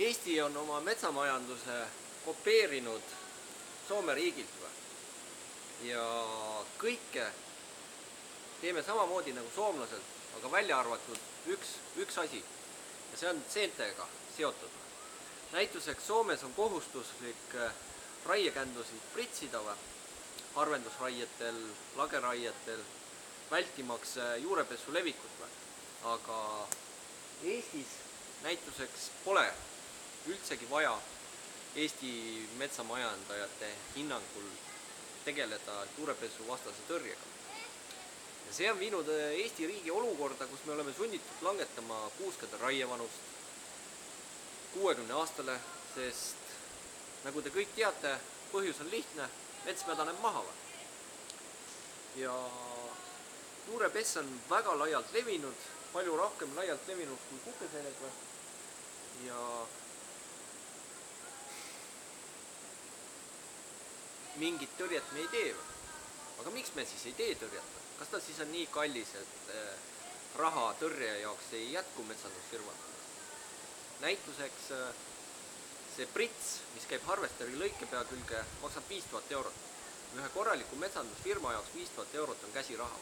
Eesti on oma metsamajanduse kopeerinud Soome riigilt ja kõike teeme samamoodi nagu soomlased, aga välja arvatud üks asi ja see on seentega seotud. Näituseks Soomes on kohustuslik raiekändusid pritsida harvendusraietel, lageraietel, vältimaks juurepesu levikut. Aga Eestis näituseks pole üldsegi vaja Eesti metsamajandajate hinnangul tegeleda juurepesu vastase tõrjega. Ja see on viinud Eesti riigi olukorda, kus me oleme sunnitud langetama kuuskede raievanust 60 aastale, sest nagu te kõik teate, põhjus on lihtne, mets mädaneb maha. Ja juurepess on väga laialt levinud, palju rohkem laialt levinud kui kukeseened. Ja mingit tõrjet me ei tee. Aga miks me siis ei tee tõrjet? Kas ta siis on nii kallis, et raha tõrje jaoks ei jätku metsandusfirmadele? Näituseks see prits, mis käib harvesteri lõikepea külge, maksab 5000 eurot. Ühe korraliku metsandusfirma jaoks 5000 eurot on käsiraha.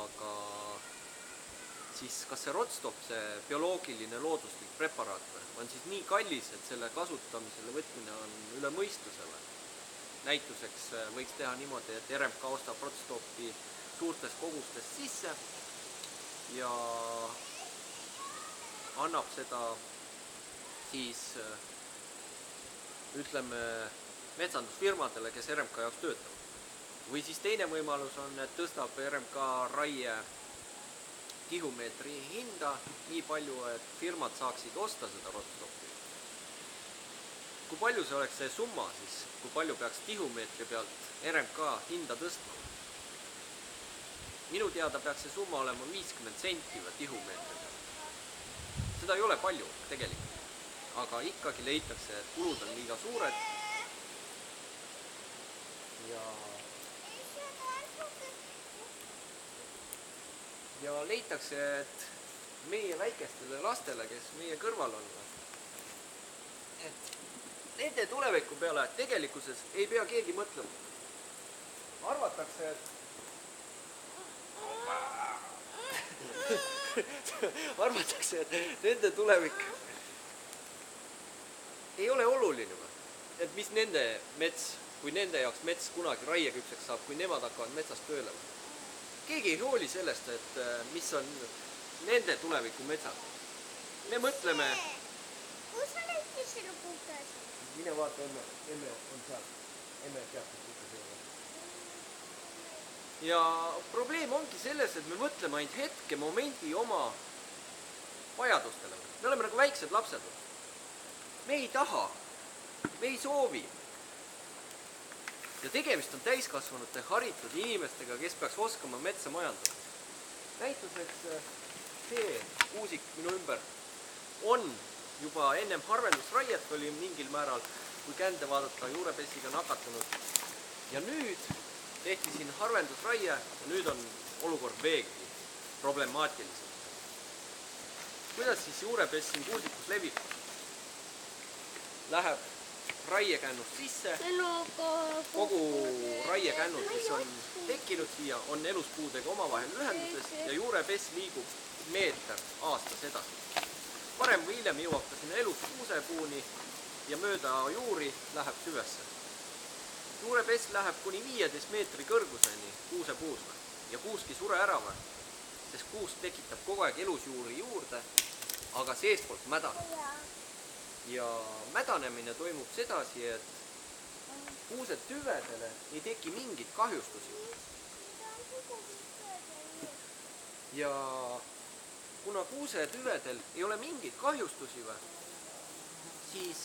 Aga siis kas see rotstop, see bioloogiline looduslik preparaat on siis nii kallis, et selle kasutamisele võtmine on üle mõistusele? Näituseks võiks teha niimoodi, et RMK ostab rotstopi suurtes kogustes sisse ja annab seda siis ütleme metsandusfirmadele, kes RMK jaoks töötavad. Või siis teine võimalus on, et tõstab RMK raie tihumeetri hinda nii palju, et firmad saaksid osta seda rotstopi. Kui palju see oleks see summa siis, kui palju peaks tihumeetri pealt RMK hinda tõstma? Minu teada peaks see summa olema 50 senti tihumeetri pealt. Seda ei ole palju tegelikult, aga ikkagi leitakse, et kulud on liiga suured ja leitakse, et meie väikestele lastele, kes meie kõrval on, et nende tuleviku peale tegelikkuses ei pea keegi mõtlema. Arvatakse, et nende tulevik ei ole oluline, et mis nende mets, kui nende jaoks mets kunagi raieküpseks saab, kui nemad hakkavad metsast tööle. Keegi ei hooli sellest, et mis on nende tuleviku metsad. Me mõtleme... Kus on äkki selle kukes? Mine vaata, emme on seal. Emme teatud kukes ei ole. Ja probleem ongi selles, et me mõtleme ainult hetke, momendi oma vajadustele. Me oleme nagu väiksed lapsed. Me ei taha, me ei soovi. Ja tegemist on täiskasvanute haritud inimestega, kes peaks oskama metsa majandada. Näituseks see kuusik minu ümber on juba ennem harvendusraiet oli mingil määral, kui kände vaadata juurepessiga nakatunud. Ja nüüd tehti siin harvendusraie ja nüüd on olukord veelgi problemaatilisem. Kuidas siis juurepess siin kuusikus levib? Läheb raiekännus sisse, kogu raiekännus, mis on tekkinud siia, on eluspuudega omavahel ühenduses ja juurepess liigub meeter aastas edasi. Varem või hiljem jõuab ta sinna eluspuusepuuni ja mööda juuri läheb süvesse. Juurepess läheb kuni 15 meetri kõrguseni kuusepuusme ja kuuski sure ära, sest kuus tekitab kogu aeg elusjuuri juurde, aga seestpoolt mädaneb. Ja mädanemine toimub sedasi, et kuuse tüvedele ei teki mingit kahjustusi. Ja kuna kuuse tüvedel ei ole mingit kahjustusi, siis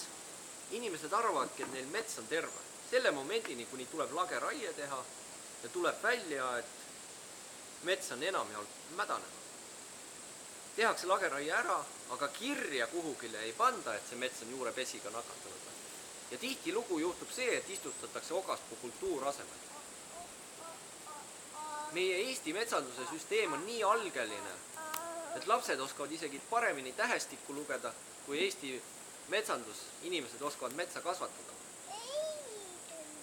inimesed arvavadki, et neil mets on terve. Selle momendini, kuni tuleb lageraie teha ja tuleb välja, et mets on enamjaolt mädanenud. Tehakse lageraie ära, aga kirja kuhugile ei panda, et see mets on juurepessiga nakatunud. Ja tihti lugu juhtub see, et istutatakse okaspuu kultuurasemel. Meie Eesti metsanduse süsteem on nii algeline, et lapsed oskavad isegi paremini tähestikku lugeda kui Eesti metsandus, inimesed oskavad metsa kasvatada.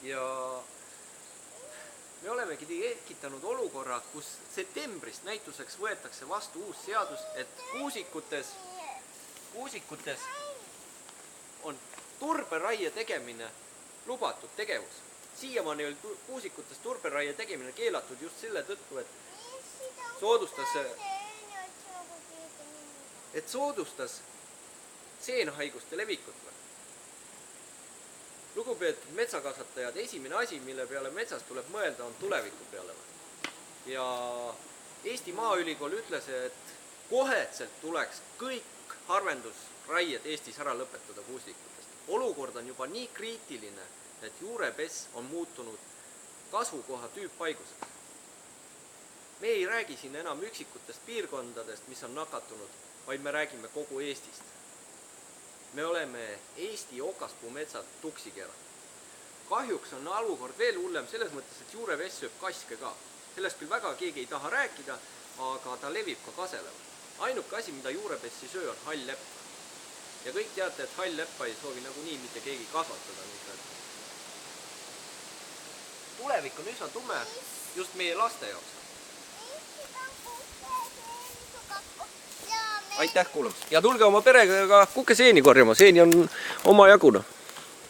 Ja me olemegi tekitanud olukorra, kus septembrist näituseks võetakse vastu uus seadus, et kuusikutes on turberaie tegemine lubatud tegevus. Siiamaani oli kuusikutes turberaie tegemine keelatud just selle tõttu, et soodustas seenhaiguste levikut. Lugupeetud metsakasvatajad, esimene asi, mille peale metsas tuleb mõelda, on tuleviku peale. Ja Eesti Maaülikool ütles, et kohetselt tuleks kõik harvendusraied Eestis ära lõpetada kuusikutest. Olukord on juba nii kriitiline, et juurepess on muutunud kasvukoha tüüppaiguseks. Me ei räägi siin enam üksikutest piirkondadest, mis on nakatunud, vaid me räägime kogu Eestist. Me oleme Eesti okaspuumetsad tuksi keeranud. Kahjuks on olukord veel hullem selles mõttes, et juurevess sööb kaske ka. Sellest küll väga keegi ei taha rääkida, aga ta levib ka kasele. Ainuke asi, mida juurepess ei söö, on hall lepp. Ja kõik teate, et hall leppa ei soovi nagunii mitte keegi kasvatada. Tulevik on üsna tume just meie laste jaoks. Aitäh kuulamast. Ja tulge oma perega kukeseeni korjama, seeni on oma jaguna.